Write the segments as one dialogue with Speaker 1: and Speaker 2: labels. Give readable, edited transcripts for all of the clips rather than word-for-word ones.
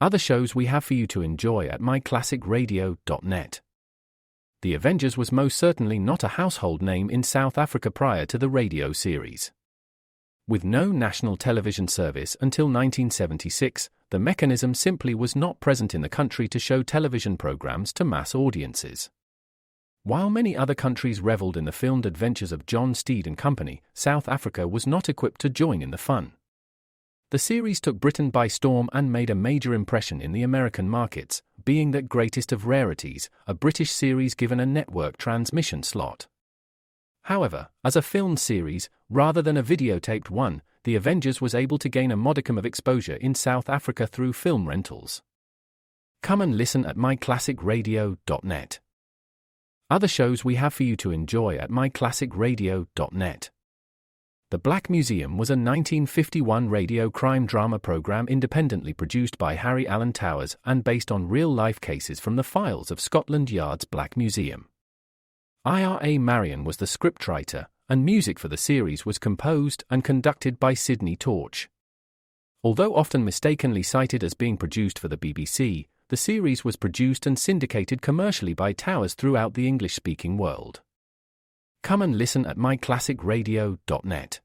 Speaker 1: Other shows we have for you to enjoy at myclassicradio.net. The Avengers was most certainly not a household name in South Africa prior to the radio series. With no national television service until 1976, the mechanism simply was not present in the country to show television programs to mass audiences. While many other countries reveled in the filmed adventures of John Steed and Company, South Africa was not equipped to join in the fun. The series took Britain by storm and made a major impression in the American markets, being that greatest of rarities, a British series given a network transmission slot. However, as a filmed series, rather than a videotaped one, The Avengers was able to gain a modicum of exposure in South Africa through film rentals. Come and listen at myclassicradio.net. Other shows we have for you to enjoy at myclassicradio.net. The Black Museum was a 1951 radio crime drama program independently produced by Harry Alan Towers and based on real-life cases from the files of Scotland Yard's Black Museum. Ira Marion was the scriptwriter, and music for the series was composed and conducted by Sidney Torch. Although often mistakenly cited as being produced for the BBC, the series was produced and syndicated commercially by Towers throughout the English-speaking world. Come and listen at myclassicradio.net.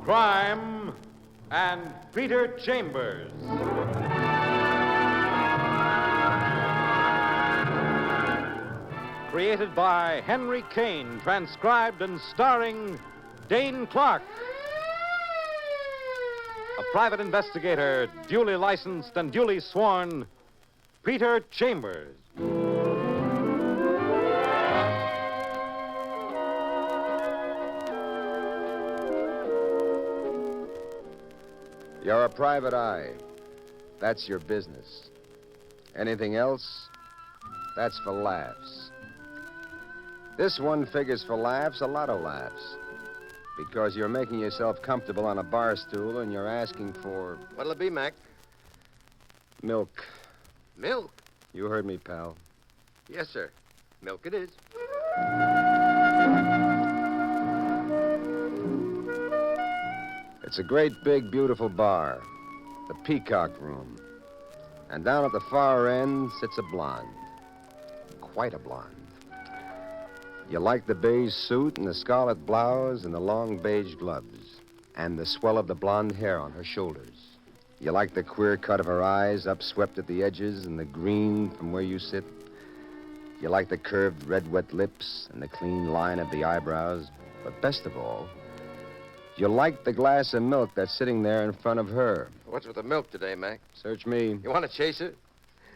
Speaker 2: Crime and Peter Chambers. Created by Henry Kane, transcribed and starring Dane Clark. A private investigator, duly licensed and duly sworn, Peter Chambers.
Speaker 3: You're a private eye. That's your business. Anything else, that's for laughs. This one figures for laughs, a lot of laughs. Because you're making yourself comfortable on a bar stool and you're asking for...
Speaker 4: What'll it be, Mac?
Speaker 3: Milk.
Speaker 4: Milk?
Speaker 3: You heard me, pal.
Speaker 4: Yes, sir. Milk it is.
Speaker 3: It's a great, big, beautiful bar. The Peacock Room. And down at the far end sits a blonde. Quite a blonde. You like the beige suit and the scarlet blouse and the long beige gloves and the swell of the blonde hair on her shoulders. You like the queer cut of her eyes, upswept at the edges, and the green from where you sit. You like the curved red, wet lips and the clean line of the eyebrows. But best of all, you like the glass of milk that's sitting there in front of her.
Speaker 4: What's with the milk today, Mac?
Speaker 3: Search me.
Speaker 4: You want a chaser?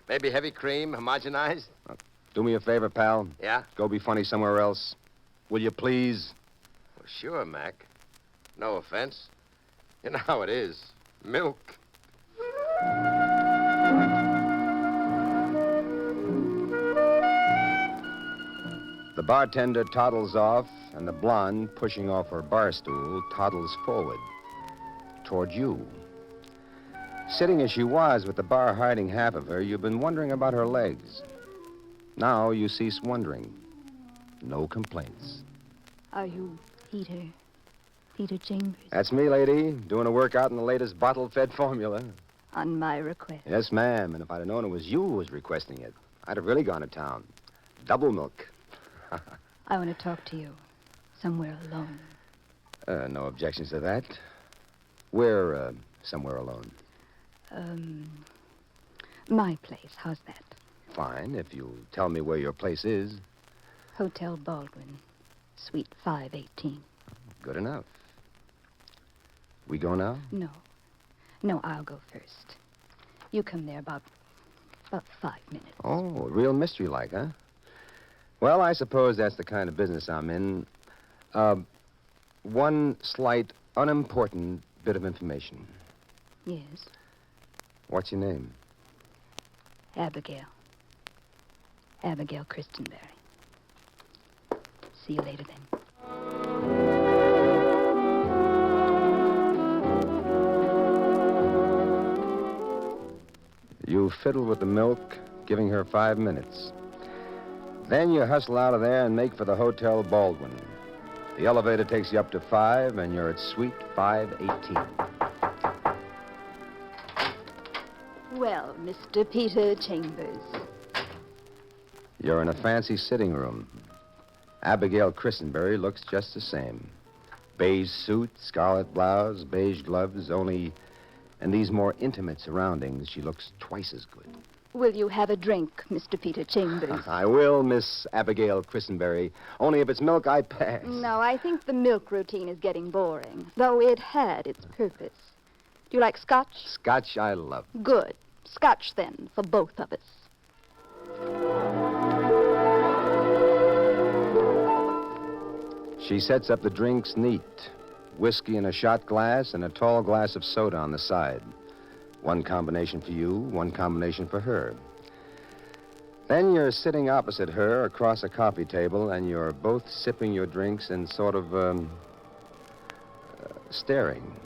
Speaker 4: Maybe heavy cream, homogenized?
Speaker 3: Do me a favor, pal.
Speaker 4: Yeah?
Speaker 3: Go be funny somewhere else. Will you please?
Speaker 4: Well, sure, Mac. No offense. You know how it is. Milk.
Speaker 3: The bartender toddles off, and the blonde, pushing off her bar stool, toddles forward. Toward you. Sitting as she was with the bar hiding half of her, you've been wondering about her legs. Now you cease wondering. No complaints.
Speaker 5: Are you Peter Chambers?
Speaker 3: That's me, lady, doing a workout in the latest bottle-fed formula.
Speaker 5: On my request.
Speaker 3: Yes, ma'am, and if I'd have known it was you who was requesting it, I'd have really gone to town. Double milk.
Speaker 5: I want to talk to you. Somewhere alone.
Speaker 3: No objections to that. We're, somewhere alone.
Speaker 5: My place. How's that?
Speaker 3: Fine, if you'll tell me where your place is.
Speaker 5: Hotel Baldwin, Suite 518.
Speaker 3: Good enough. We go now?
Speaker 5: No, I'll go first. You come there about 5 minutes.
Speaker 3: Oh, real mystery-like, huh? Well, I suppose that's the kind of business I'm in. One slight, unimportant bit of information.
Speaker 5: Yes?
Speaker 3: What's your name?
Speaker 5: Abigail. Abigail Chrisenberry. See you later, then.
Speaker 3: You fiddle with the milk, giving her 5 minutes. Then you hustle out of there and make for the Hotel Baldwin. The elevator takes you up to 5, and you're at Suite 518.
Speaker 5: Well, Mr. Peter Chambers.
Speaker 3: You're in a fancy sitting room. Abigail Chrisenberry looks just the same. Beige suit, scarlet blouse, beige gloves, only in these more intimate surroundings, she looks twice as good.
Speaker 5: Will you have a drink, Mr. Peter Chambers?
Speaker 3: I will, Miss Abigail Chrisenberry. Only if it's milk, I pass.
Speaker 5: No, I think the milk routine is getting boring, though it had its purpose. Do you like scotch?
Speaker 3: Scotch I love.
Speaker 5: Good. Scotch, then, for both of us.
Speaker 3: She sets up the drinks neat. Whiskey in a shot glass and a tall glass of soda on the side. One combination for you, one combination for her. Then you're sitting opposite her across a coffee table, and you're both sipping your drinks and sort of, staring.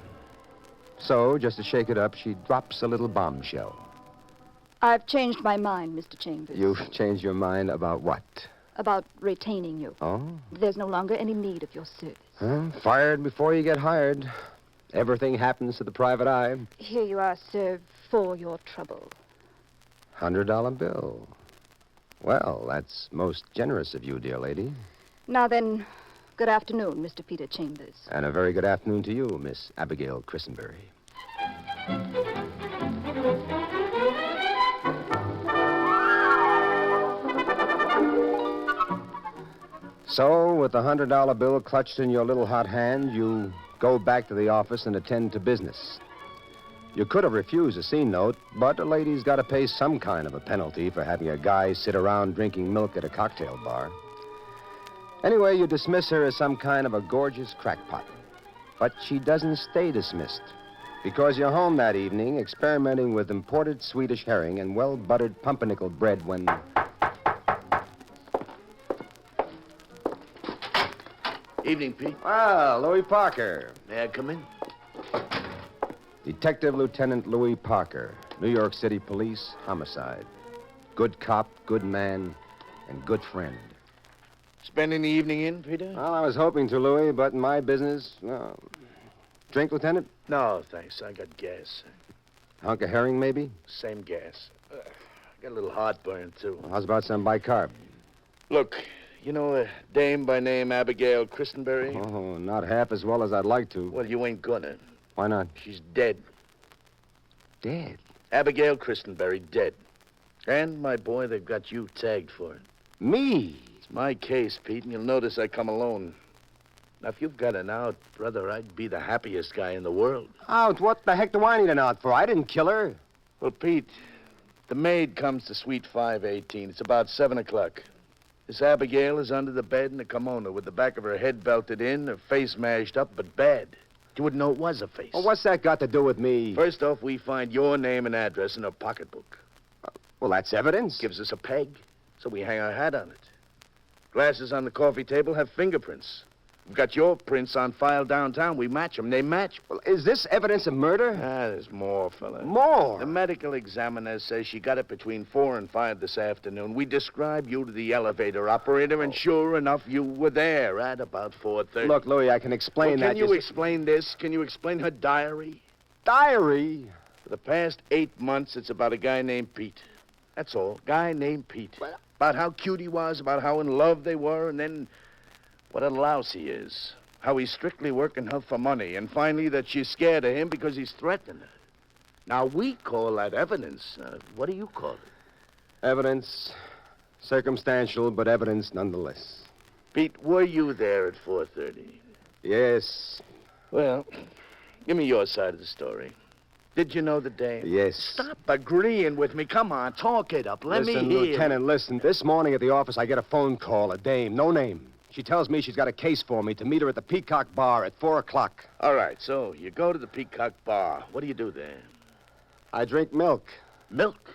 Speaker 3: So, just to shake it up, she drops a little bombshell.
Speaker 5: I've changed my mind, Mr. Chambers.
Speaker 3: You've changed your mind about what?
Speaker 5: About retaining you.
Speaker 3: Oh?
Speaker 5: There's no longer any need of your service.
Speaker 3: Huh? Fired before you get hired. Everything happens to the private eye.
Speaker 5: Here you are, sir, for your trouble.
Speaker 3: $100 bill. Well, that's most generous of you, dear lady.
Speaker 5: Now then, good afternoon, Mr. Peter Chambers.
Speaker 3: And a very good afternoon to you, Miss Abigail Chrisenberry. So, with the $100 bill clutched in your little hot hand, you go back to the office and attend to business. You could have refused a scene note, but a lady's got to pay some kind of a penalty for having a guy sit around drinking milk at a cocktail bar. Anyway, you dismiss her as some kind of a gorgeous crackpot. But she doesn't stay dismissed, because you're home that evening experimenting with imported Swedish herring and well-buttered pumpernickel bread when...
Speaker 6: Evening, Pete.
Speaker 3: Ah, Louis Parker.
Speaker 6: May I come in?
Speaker 3: Detective Lieutenant Louis Parker, New York City Police, homicide. Good cop, good man, and good friend.
Speaker 6: Spending the evening in, Peter?
Speaker 3: Well, I was hoping to, Louis, but in my business, no. Drink, Lieutenant?
Speaker 6: No, thanks. I got gas.
Speaker 3: Hunk of herring, maybe?
Speaker 6: Same gas. I got a little heartburn, too.
Speaker 3: Well, how's about some bicarb?
Speaker 6: Look, you know a dame by name Abigail Chrisenberry?
Speaker 3: Oh, not half as well as I'd like to.
Speaker 6: Well, you ain't gonna.
Speaker 3: Why not?
Speaker 6: She's dead.
Speaker 3: Dead?
Speaker 6: Abigail Chrisenberry, dead. And, my boy, they've got you tagged for it.
Speaker 3: Me?
Speaker 6: It's my case, Pete, and you'll notice I come alone. Now, if you've got an out, brother, I'd be the happiest guy in the world.
Speaker 3: Out? What the heck do I need an out for? I didn't kill her.
Speaker 6: Well, Pete, the maid comes to Suite 518. It's about 7 o'clock. This Abigail is under the bed in a kimono with the back of her head belted in, her face mashed up, but bad. You wouldn't know it was a face.
Speaker 3: Well, what's that got to do with me?
Speaker 6: First off, we find your name and address in her pocketbook.
Speaker 3: Well, that's evidence.
Speaker 6: Gives us a peg, so we hang our hat on it. Glasses on the coffee table have fingerprints. We've got your prints on file downtown. We match them. They match.
Speaker 3: Well, is this evidence of murder?
Speaker 6: There's more, fella.
Speaker 3: More?
Speaker 6: The medical examiner says she got it between 4 and 5 this afternoon. We described you to the elevator operator, and sure enough, you were there at about 4:30.
Speaker 3: Look, Louis, I can explain that.
Speaker 6: Can you explain this? Can you explain her diary?
Speaker 3: Diary?
Speaker 6: For the past 8 months, it's about a guy named Pete. That's all. Guy named Pete.
Speaker 3: Well,
Speaker 6: about how cute he was, about how in love they were, and then what a louse he is. How he's strictly working her for money, and finally that she's scared of him because he's threatening her. Now, we call that evidence. What do you call it?
Speaker 3: Evidence. Circumstantial, but evidence nonetheless.
Speaker 6: Pete, were you there at 4:30?
Speaker 3: Yes.
Speaker 6: Well, give me your side of the story. Did you know the dame?
Speaker 3: Yes.
Speaker 6: Stop agreeing with me. Come on, talk it up. Let
Speaker 3: Listen,
Speaker 6: me hear.
Speaker 3: Lieutenant, listen. This morning at the office, I get a phone call, a dame, no name. She tells me she's got a case for me to meet her at the Peacock Bar at 4 o'clock.
Speaker 6: All right, so you go to the Peacock Bar. What do you do there?
Speaker 3: I drink milk.
Speaker 6: Milk?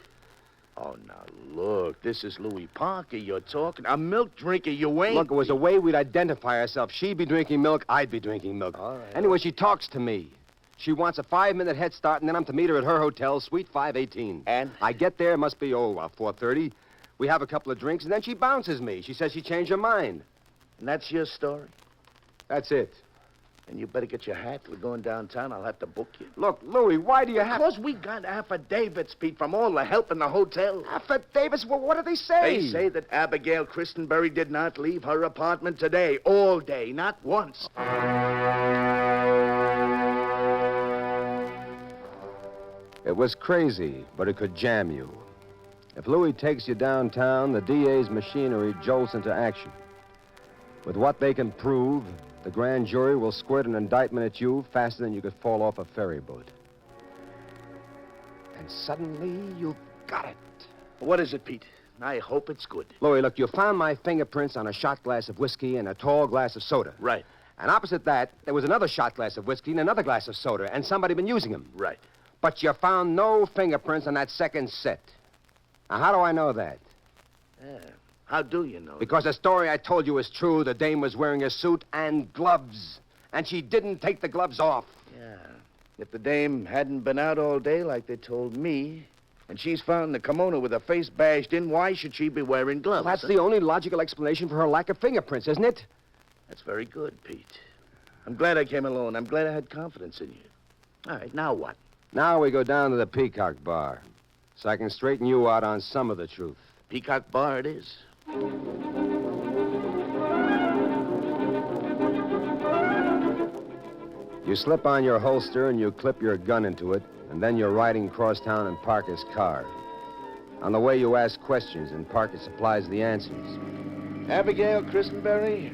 Speaker 6: Oh, now, look, this is Louis Parker you're talking. A milk drinker you ain't.
Speaker 3: Look, it was a way we'd identify ourselves. She'd be drinking milk, I'd be drinking milk.
Speaker 6: All right.
Speaker 3: Anyway, she talks to me. She wants a 5-minute head start, and then I'm to meet her at her hotel, Suite 518.
Speaker 6: And?
Speaker 3: I get there, must be, about 4:30. We have a couple of drinks, and then she bounces me. She says she changed her mind.
Speaker 6: And that's your story?
Speaker 3: That's it.
Speaker 6: And you better get your hat. We're going downtown. I'll have to book you.
Speaker 3: Look, Louis, why do you have...
Speaker 6: Because we got affidavits, Pete, from all the help in the hotel.
Speaker 3: Affidavits? Well, what do they say?
Speaker 6: They say that Abigail Chrisenberry did not leave her apartment today, all day, not once.
Speaker 3: It was crazy, but it could jam you. If Louis takes you downtown, the DA's machinery jolts into action. With what they can prove, the grand jury will squirt an indictment at you faster than you could fall off a ferry boat. And suddenly, you've got it.
Speaker 6: What is it, Pete? I hope it's good.
Speaker 3: Louis, look, you found my fingerprints on a shot glass of whiskey and a tall glass of soda.
Speaker 6: Right.
Speaker 3: And opposite that, there was another shot glass of whiskey and another glass of soda, and somebody been using them.
Speaker 6: Right.
Speaker 3: But you found no fingerprints on that second set. Now, how do I know that?
Speaker 6: How do you know?
Speaker 3: Because the story I told you is true. The dame was wearing a suit and gloves. And she didn't take the gloves off.
Speaker 6: Yeah. If the dame hadn't been out all day like they told me, and she's found in the kimono with her face bashed in, why should she be wearing gloves?
Speaker 3: Well, that's the only logical explanation for her lack of fingerprints, isn't it?
Speaker 6: That's very good, Pete. I'm glad I came alone. I'm glad I had confidence in you. All right, now what?
Speaker 3: Now we go down to the Peacock Bar, so I can straighten you out on some of the truth.
Speaker 6: Peacock Bar it is.
Speaker 3: You slip on your holster and you clip your gun into it, and then you're riding across town in Parker's car. On the way, you ask questions, and Parker supplies the answers.
Speaker 6: Abigail Chrisenberry,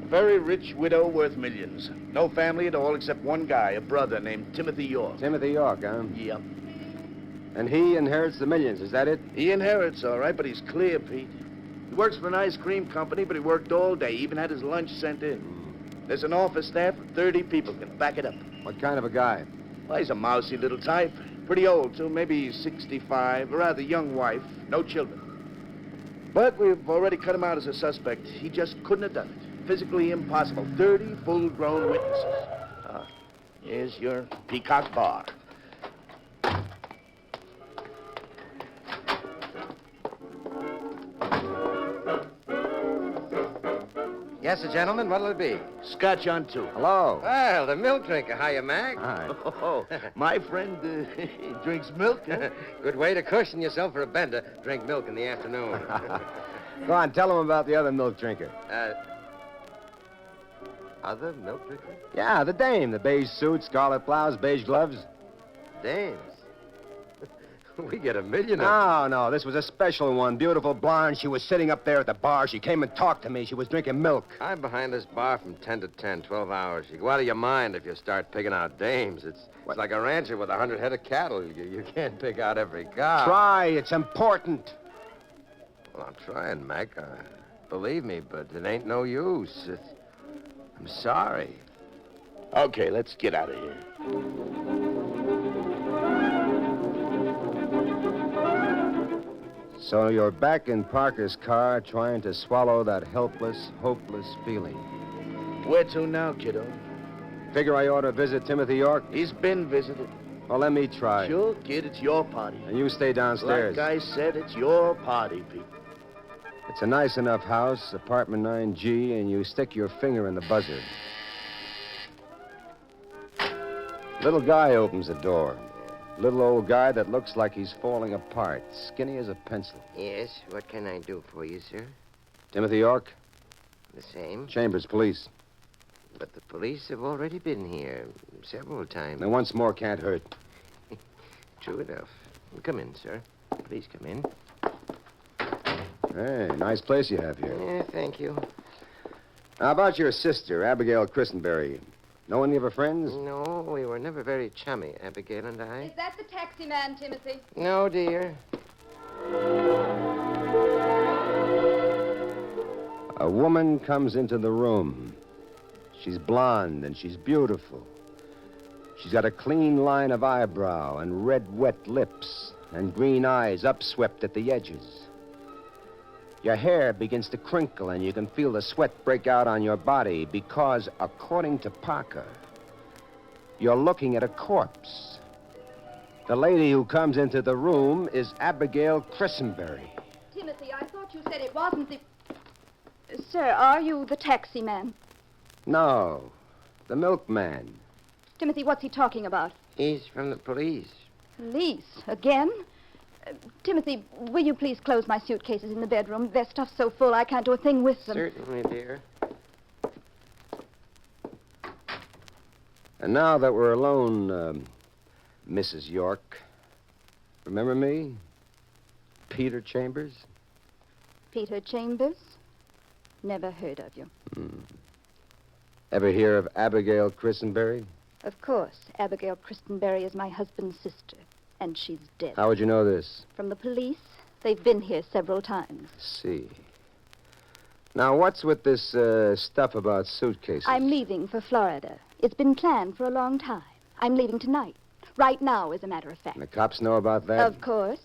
Speaker 6: a very rich widow worth millions. No family at all except one guy, a brother named Timothy York.
Speaker 3: Timothy York, huh?
Speaker 6: Yep.
Speaker 3: And he inherits the millions, is that it?
Speaker 6: He inherits, all right, but he's clear, Pete. He works for an ice cream company, but he worked all day, even had his lunch sent in. There's an office staff of 30 people can back it up.
Speaker 3: What kind of a guy?
Speaker 6: Well, he's a mousy little type. Pretty old, too. Maybe 65. A rather young wife. No children. But we've already cut him out as a suspect. He just couldn't have done it. Physically impossible. 30 full-grown witnesses. Here's your Peacock Bar.
Speaker 4: Yes, sir, gentlemen, what'll it be?
Speaker 6: Scotch on 2.
Speaker 3: Hello.
Speaker 4: Well, the milk drinker. Hiya, Mac.
Speaker 3: Hi.
Speaker 6: Oh, my friend drinks milk, huh?
Speaker 4: Good way to cushion yourself for a bender. Drink milk in the afternoon.
Speaker 3: Go on, tell him about the other milk drinker.
Speaker 4: Other milk drinker?
Speaker 3: Yeah, the dame. The beige suit, scarlet blouse, beige gloves.
Speaker 4: Dames. We get 1 million of
Speaker 3: No, this was a special one. Beautiful blonde. She was sitting up there at the bar. She came and talked to me. She was drinking milk.
Speaker 4: I'm behind this bar from 10 to 10, 12 hours. You go out of your mind if you start picking out dames. It's like a rancher with 100 head of cattle. You can't pick out every cow.
Speaker 3: Try. It's important.
Speaker 4: Well, I'm trying, Mac. Believe me, but it ain't no use. I'm sorry.
Speaker 6: Okay, let's get out of here.
Speaker 3: So you're back in Parker's car trying to swallow that helpless, hopeless feeling.
Speaker 6: Where to now, kiddo?
Speaker 3: Figure I ought to visit Timothy York?
Speaker 6: He's been visited.
Speaker 3: Well, let me try.
Speaker 6: Sure, kid, it's your party.
Speaker 3: And you stay downstairs.
Speaker 6: Like I said, it's your party, Pete.
Speaker 3: It's a nice enough house, apartment 9G, and you stick your finger in the buzzer. Little guy opens the door. Little old guy that looks like he's falling apart, skinny as a pencil.
Speaker 7: Yes, what can I do for you, sir?
Speaker 3: Timothy York?
Speaker 7: The same.
Speaker 3: Chambers, police.
Speaker 7: But the police have already been here several times.
Speaker 3: Now, once more can't hurt.
Speaker 7: True enough. Come in, sir. Please come in.
Speaker 3: Hey, nice place you have here.
Speaker 7: Yeah, thank you.
Speaker 3: How about your sister, Abigail Chrisenberry? Know any of her friends?
Speaker 7: No, we were never very chummy, Abigail and I.
Speaker 5: Is that the taxi man, Timothy?
Speaker 7: No, dear.
Speaker 3: A woman comes into the room. She's blonde and she's beautiful. She's got a clean line of eyebrow and red, wet lips and green eyes upswept at the edges. Your hair begins to crinkle and you can feel the sweat break out on your body because, according to Parker, you're looking at a corpse. The lady who comes into the room is Abigail Chrisenberry.
Speaker 5: Timothy, I thought you said it wasn't the... Sir, are you the taxi man?
Speaker 3: No, the milkman.
Speaker 5: Timothy, what's he talking about?
Speaker 7: He's from the police.
Speaker 5: Police? Again? Timothy, will you please close my suitcases in the bedroom? Their stuff's so full I can't do a thing with them.
Speaker 7: Certainly, dear.
Speaker 3: And now that we're alone, Mrs. York, remember me? Peter Chambers?
Speaker 5: Peter Chambers? Never heard of you.
Speaker 3: Ever hear of Abigail Chrisenberry?
Speaker 5: Of course. Abigail Chrisenberry is my husband's sister, and she's dead.
Speaker 3: How would you know this?
Speaker 5: From the police. They've been here several times.
Speaker 3: See. Now, what's with this stuff about suitcases?
Speaker 5: I'm leaving for Florida. It's been planned for a long time. I'm leaving tonight. Right now, as a matter of fact.
Speaker 3: And the cops know about that?
Speaker 5: Of course.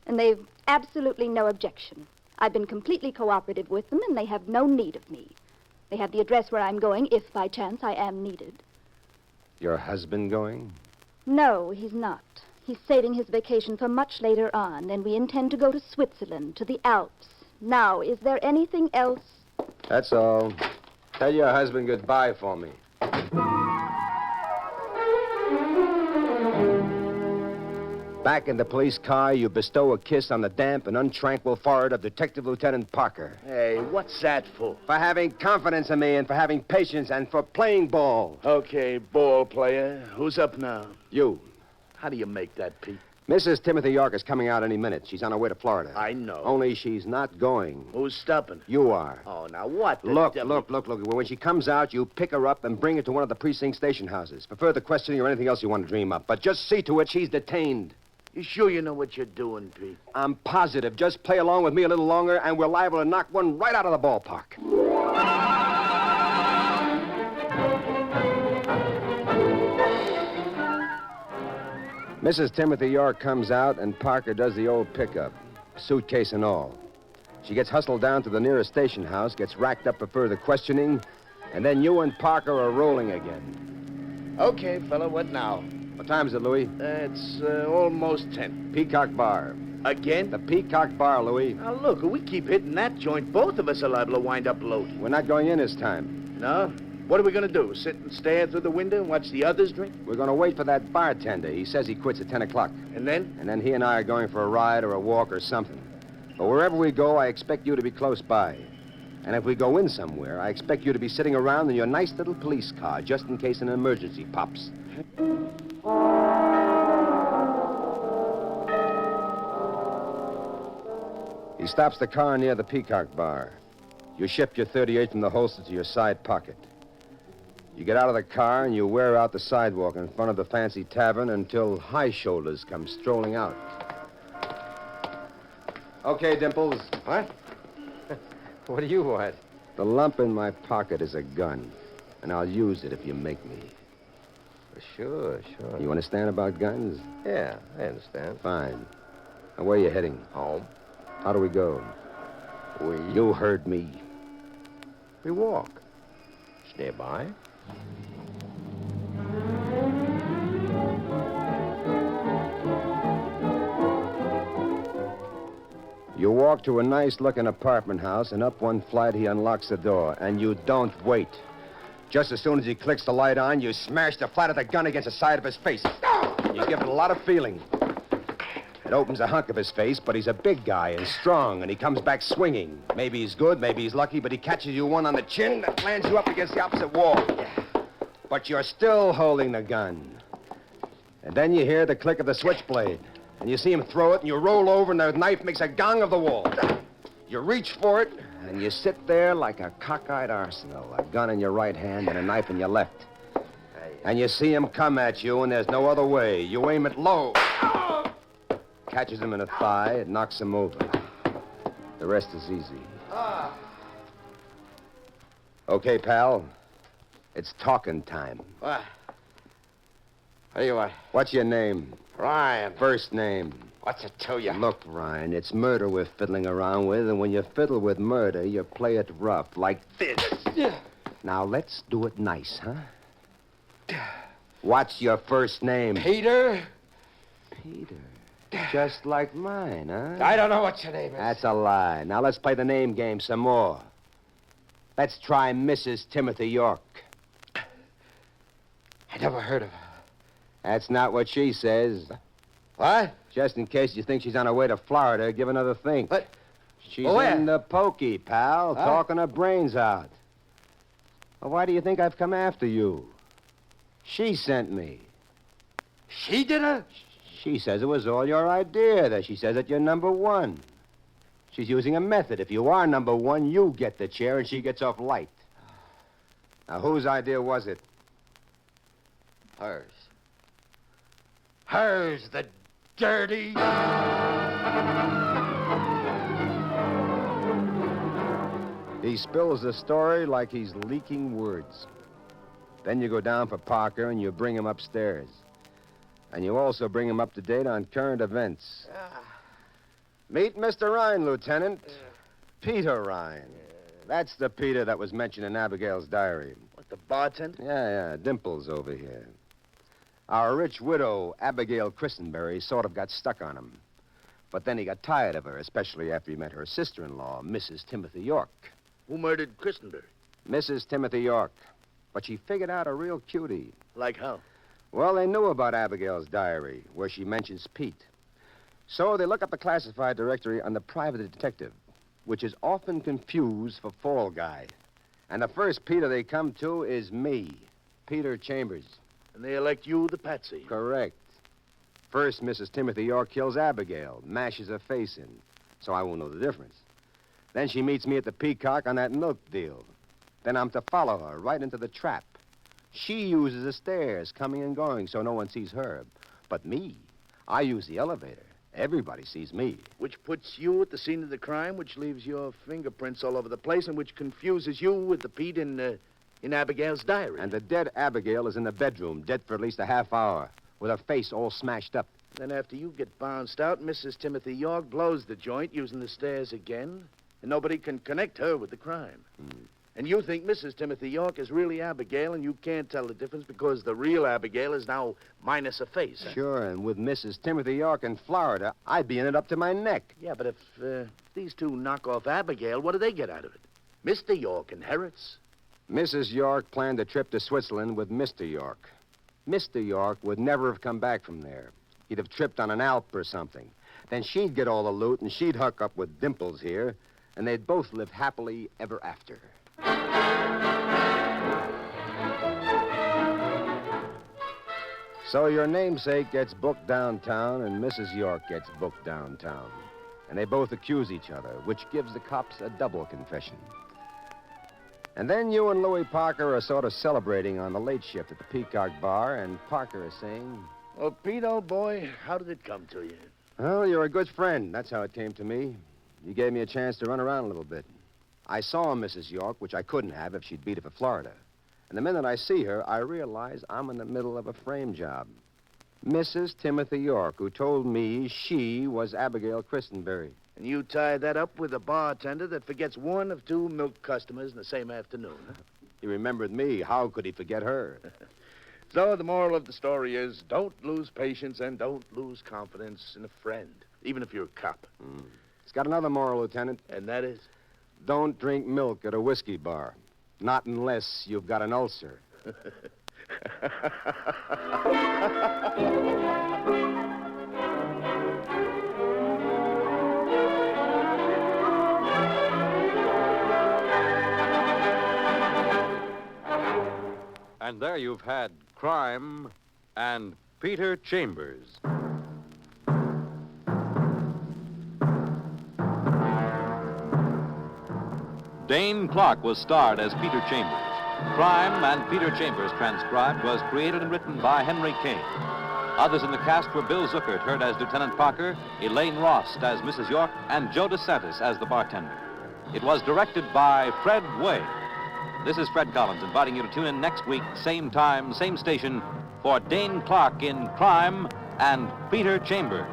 Speaker 5: And they've absolutely no objection. I've been completely cooperative with them, and they have no need of me. They have the address where I'm going, if by chance I am needed.
Speaker 3: Your husband going?
Speaker 5: No, he's not. He's saving his vacation for much later on, and we intend to go to Switzerland, to the Alps. Now, is there anything else?
Speaker 3: That's all. Tell your husband goodbye for me. Back in the police car, you bestow a kiss on the damp and untranquil forehead of Detective Lieutenant Parker.
Speaker 6: Hey, what's that for?
Speaker 3: For having confidence in me and for having patience and for playing ball.
Speaker 6: Okay, ball player. Who's up now?
Speaker 3: You.
Speaker 6: How do you make that, Pete?
Speaker 3: Mrs. Timothy York is coming out any minute. She's on her way to Florida.
Speaker 6: I know.
Speaker 3: Only she's not going.
Speaker 6: Who's stopping her?
Speaker 3: You are.
Speaker 6: Oh, now what?
Speaker 3: Look. When she comes out, you pick her up and bring her to one of the precinct station houses for further questioning or anything else you want to dream up. But just see to it she's detained.
Speaker 6: You sure you know what you're doing, Pete?
Speaker 3: I'm positive. Just play along with me a little longer, and we're liable to knock one right out of the ballpark. Mrs. Timothy York comes out, and Parker does the old pickup, suitcase and all. She gets hustled down to the nearest station house, gets racked up for further questioning, and then you and Parker are rolling again.
Speaker 6: Okay, fella, what now?
Speaker 3: What time is it, Louis?
Speaker 6: It's almost 10.
Speaker 3: Peacock Bar.
Speaker 6: Again?
Speaker 3: The Peacock Bar, Louis.
Speaker 6: Now, look, if we keep hitting that joint, both of us are liable to wind up loaded.
Speaker 3: We're not going in this time.
Speaker 6: No? What are we going to do? Sit and stare through the window and watch the others drink?
Speaker 3: We're going to wait for that bartender. He says he quits at 10 o'clock.
Speaker 6: And then?
Speaker 3: And then he and I are going for a ride or a walk or something. But wherever we go, I expect you to be close by. And if we go in somewhere, I expect you to be sitting around in your nice little police car, just in case an emergency pops. He stops the car near the Peacock Bar. You shift your .38 from the holster to your side pocket. You get out of the car and you wear out the sidewalk in front of the fancy tavern until High Shoulders come strolling out. Okay, Dimples.
Speaker 7: What? What do you want?
Speaker 3: The lump in my pocket is a gun, and I'll use it if you make me.
Speaker 7: Sure.
Speaker 3: You understand about guns?
Speaker 7: Yeah, I understand.
Speaker 3: Fine. Now, where are you heading?
Speaker 7: Home.
Speaker 3: How do we go? You heard me.
Speaker 7: We walk. It's nearby.
Speaker 3: You walk to a nice-looking apartment house, and up one flight he unlocks the door, and you don't wait. Just as soon as he clicks the light on, you smash the flat of the gun against the side of his face. You give it a lot of feeling. It opens a hunk of his face, but he's a big guy and strong, and he comes back swinging. Maybe he's good, maybe he's lucky, but he catches you one on the chin that lands you up against the opposite wall. But you're still holding the gun. And then you hear the click of the switchblade, and you see him throw it, and you roll over, and the knife makes a gong of the wall. You reach for it, and you sit there like a cockeyed arsenal, a gun in your right hand and a knife in your left. And you see him come at you, and there's no other way. You aim it low. Catches him in the thigh, it knocks him over. The rest is easy. Okay, pal. It's talking time.
Speaker 7: What? What do you want?
Speaker 3: What's your name?
Speaker 7: Ryan.
Speaker 3: First name.
Speaker 7: What's it to you?
Speaker 3: Look, Ryan, it's murder we're fiddling around with, and when you fiddle with murder, you play it rough, like this. Now, let's do it nice, huh? What's your first name?
Speaker 7: Peter.
Speaker 3: Peter. Just like mine, huh?
Speaker 4: I don't know what your name is.
Speaker 3: That's a lie. Now let's play the name game some more. Let's try Mrs. Timothy York.
Speaker 4: I never heard of her.
Speaker 3: That's not what she says.
Speaker 4: What?
Speaker 3: Just in case you think she's on her way to Florida, give another think.
Speaker 4: What?
Speaker 3: She's
Speaker 4: Where?
Speaker 3: in the pokey, pal,
Speaker 4: Huh?
Speaker 3: talking her brains out. Well, why do you think I've come after you? She sent me.
Speaker 4: She did it?
Speaker 3: She says it was all your idea, that she says that you're number one. She's using a method. If you are number one, you get the chair and she gets off light. Now, whose idea was it?
Speaker 4: Hers. Hers, the dirty...
Speaker 3: He spills the story like he's leaking words. Then you go down for Parker and you bring him upstairs. And you also bring him up to date on current events. Meet Mr. Rhine, Lieutenant. Peter Rhine. That's the Peter that was mentioned in Abigail's diary.
Speaker 6: What, the bartender?
Speaker 3: Yeah, Dimples over here. Our rich widow, Abigail Chrisenberry, sort of got stuck on him. But then he got tired of her, especially after he met her sister-in-law, Mrs. Timothy York.
Speaker 6: Who murdered Chrisenberry?
Speaker 3: Mrs. Timothy York. But she figured out a real cutie.
Speaker 6: Like how?
Speaker 3: Well, they knew about Abigail's diary, where she mentions Pete. So they look up the classified directory on the private detective, which is often confused for Fall Guy. And the first Peter they come to is me, Peter Chambers.
Speaker 6: And they elect you the patsy.
Speaker 3: Correct. First, Mrs. Timothy York kills Abigail, mashes her face in, so I won't know the difference. Then she meets me at the Peacock on that milk deal. Then I'm to follow her right into the trap. She uses the stairs, coming and going, so no one sees her. But me, I use the elevator. Everybody sees me.
Speaker 6: Which puts you at the scene of the crime, which leaves your fingerprints all over the place, and which confuses you with the Pete in Abigail's diary.
Speaker 3: And the dead Abigail is in the bedroom, dead for at least a half hour, with her face all smashed up.
Speaker 6: Then after you get bounced out, Mrs. Timothy York blows the joint using the stairs again, and nobody can connect her with the crime. And you think Mrs. Timothy York is really Abigail, and you can't tell the difference because the real Abigail is now minus a face. Huh?
Speaker 3: Sure, and with Mrs. Timothy York in Florida, I'd be in it up to my neck.
Speaker 6: Yeah, but if these two knock off Abigail, what do they get out of it? Mr. York inherits.
Speaker 3: Mrs. York planned a trip to Switzerland with Mr. York. Mr. York would never have come back from there. He'd have tripped on an Alp or something. Then she'd get all the loot, and she'd hook up with Dimples here, and they'd both live happily ever after. So your namesake gets booked downtown, and Mrs. York gets booked downtown. And they both accuse each other, which gives the cops a double confession. And then you and Louis Parker are sort of celebrating on the late shift at the Peacock Bar, and Parker is saying,
Speaker 6: Well, Pete, old boy, how did it come to you?
Speaker 3: well, you're a good friend. That's how it came to me. You gave me a chance to run around a little bit. I saw Mrs. York, which I couldn't have if she'd beat it for Florida. And the minute I see her, I realize I'm in the middle of a frame job. Mrs. Timothy York, who told me she was Abigail Chrisenberry.
Speaker 6: And you tie that up with a bartender that forgets one of two milk customers in the same afternoon, huh?
Speaker 3: He remembered me. How could he forget her?
Speaker 6: So the moral of the story is don't lose patience and don't lose confidence in a friend, even if you're a cop.
Speaker 3: It's got another moral, Lieutenant.
Speaker 6: And that is?
Speaker 3: Don't drink milk at a whiskey bar. Not unless you've got an ulcer.
Speaker 2: And there you've had Crime and Peter Chambers. Dane Clark was starred as Peter Chambers. Crime and Peter Chambers, transcribed, was created and written by Henry Kane. Others in the cast were Bill Zuckert, heard as Lieutenant Parker, Elaine Rost as Mrs. York, and Joe DeSantis as the bartender. It was directed by Fred Way. This is Fred Collins inviting you to tune in next week, same time, same station, for Dane Clark in Crime and Peter Chambers.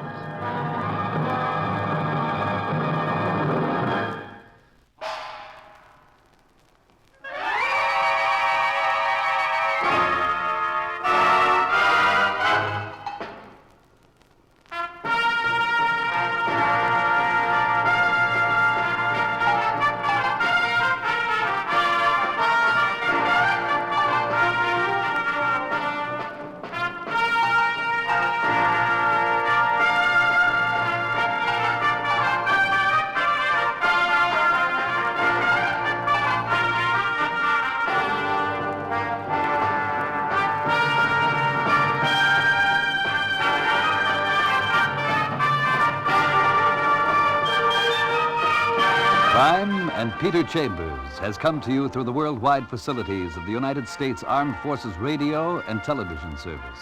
Speaker 8: Crime and Peter Chambers has come to you through the worldwide facilities of the United States Armed Forces Radio and Television Service.